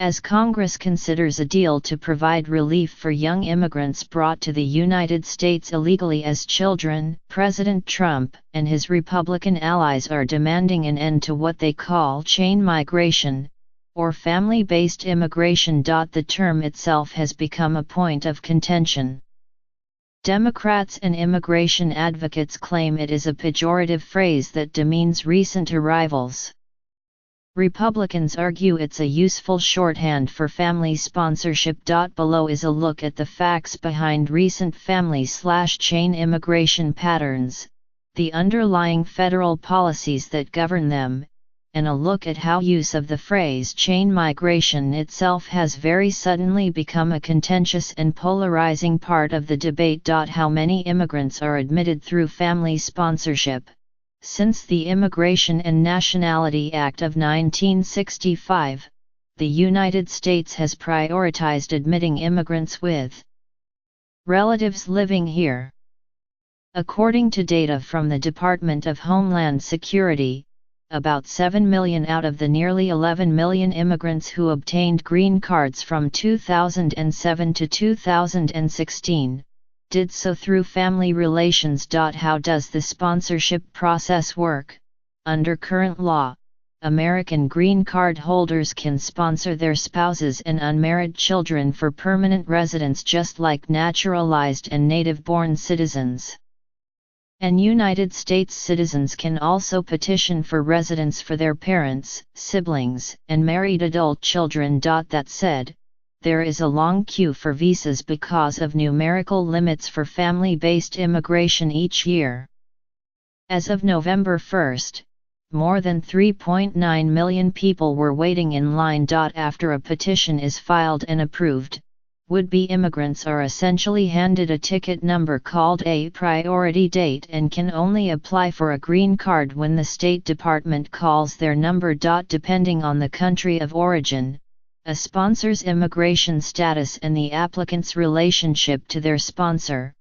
As Congress considers a deal to provide relief for young immigrants brought to the United States illegally as children, President Trump and his Republican allies are demanding an end to what they call chain migration, or family-based immigration. The term itself has become a point of contention. Democrats and immigration advocates claim it is a pejorative phrase that demeans recent arrivals. Republicans argue it's a useful shorthand for family sponsorship. Below is a look at the facts behind recent family/chain immigration patterns, the underlying federal policies that govern them, and a look at how use of the phrase chain migration itself has very suddenly become a contentious and polarizing part of the debate. How many immigrants are admitted through family sponsorship? Since the Immigration and Nationality Act of 1965, the United States has prioritized admitting immigrants with relatives living here. According to data from the Department of Homeland Security, about 7 million out of the nearly 11 million immigrants who obtained green cards from 2007 to 2016, did so through family relations. How does the sponsorship process work? Under current law, American green card holders can sponsor their spouses and unmarried children for permanent residence just like naturalized and native-born citizens. And United States citizens can also petition for residence for their parents, siblings, and married adult children. That said, there is a long queue for visas because of numerical limits for family-based immigration each year. As of November 1, more than 3.9 million people were waiting in line. After a petition is filed and approved, would-be immigrants are essentially handed a ticket number called a priority date and can only apply for a green card when the State Department calls their number. Depending on the country of origin, a sponsor's immigration status and the applicant's relationship to their sponsor,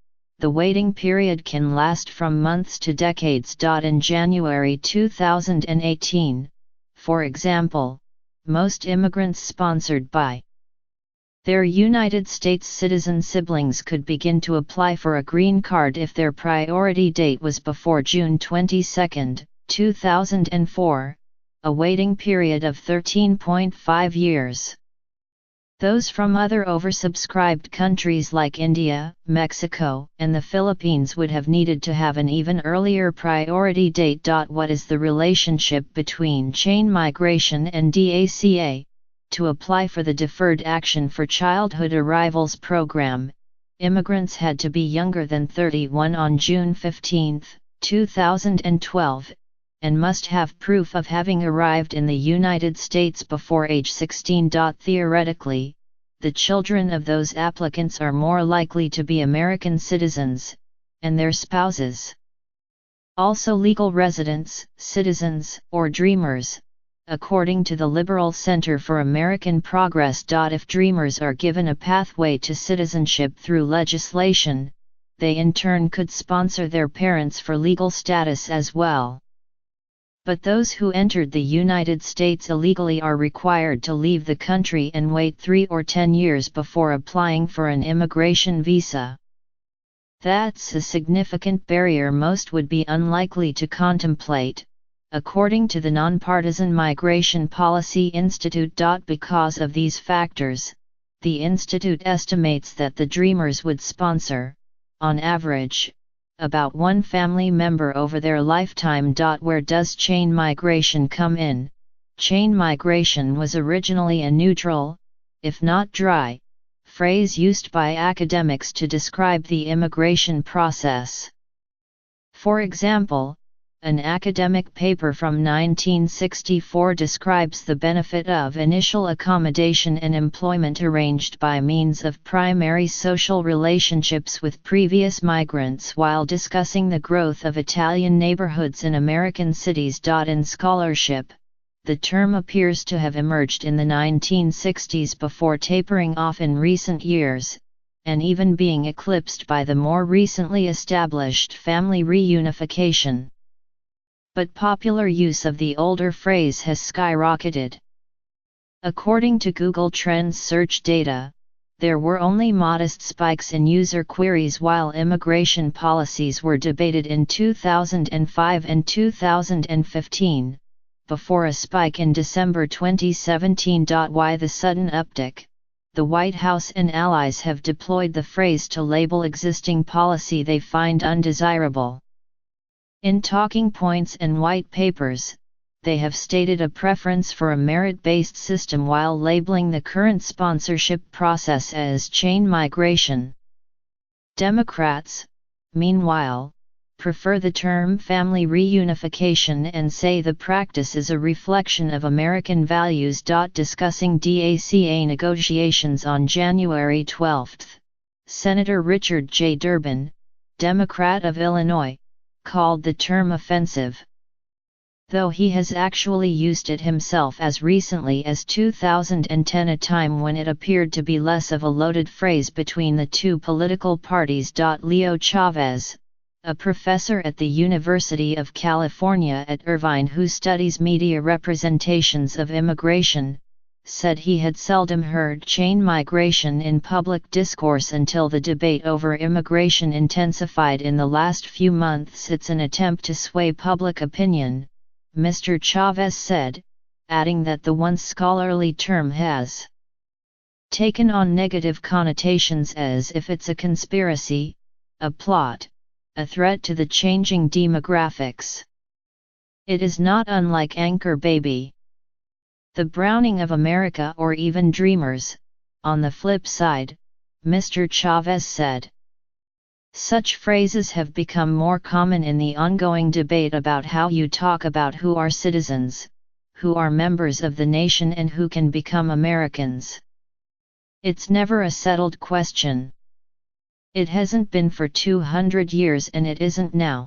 the waiting period can last from months to decades. In January 2018, for example, most immigrants sponsored by their United States citizen siblings could begin to apply for a green card if their priority date was before June 22, 2004, a waiting period of 13.5 years. Those from other oversubscribed countries like India, Mexico, and the Philippines would have needed to have an even earlier priority date. What is the relationship between chain migration and DACA? To apply for the Deferred Action for Childhood Arrivals program, immigrants had to be younger than 31 on June 15, 2012, and must have proof of having arrived in the United States before age 16. Theoretically, the children of those applicants are more likely to be American citizens, and their spouses also legal residents, citizens, or dreamers, according to the Liberal Center for American Progress. If dreamers are given a pathway to citizenship through legislation, they in turn could sponsor their parents for legal status as well. But those who entered the United States illegally are required to leave the country and wait 3 or 10 years before applying for an immigration visa. That's a significant barrier most would be unlikely to contemplate, according to the Nonpartisan Migration Policy Institute. Because of these factors, the institute estimates that the dreamers would sponsor, on average, about one family member over their lifetime. Where does chain migration come in? Chain migration was originally a neutral, if not dry, phrase used by academics to describe the immigration process. For example, an academic paper from 1964 describes the benefit of initial accommodation and employment arranged by means of primary social relationships with previous migrants while discussing the growth of Italian neighborhoods in American cities. In scholarship, the term appears to have emerged in the 1960s before tapering off in recent years, and even being eclipsed by the more recently established family reunification. But popular use of the older phrase has skyrocketed. According to Google Trends search data, there were only modest spikes in user queries while immigration policies were debated in 2005 and 2015, before a spike in December 2017. Why the sudden uptick? The White House and allies have deployed the phrase to label existing policy they find undesirable. In talking points and white papers, they have stated a preference for a merit-based system while labeling the current sponsorship process as chain migration. Democrats, meanwhile, prefer the term family reunification and say the practice is a reflection of American values. Discussing DACA negotiations on January 12, Senator Richard J. Durbin, Democrat of Illinois, called the term offensive, though he has actually used it himself as recently as 2010, a time when it appeared to be less of a loaded phrase between the two political parties. Leo Chavez, a professor at the University of California at Irvine who studies media representations of immigration, said he had seldom heard chain migration in public discourse until the debate over immigration intensified in the last few months. It's an attempt to sway public opinion, Mr. Chavez said, adding that the once scholarly term has taken on negative connotations as if it's a conspiracy, a plot, a threat to the changing demographics. It is not unlike Anchor Baby, the Browning of America, or even Dreamers. On the flip side, Mr. Chavez said, such phrases have become more common in the ongoing debate about how you talk about who are citizens, who are members of the nation, and who can become Americans. It's never a settled question. It hasn't been for 200 years and it isn't now.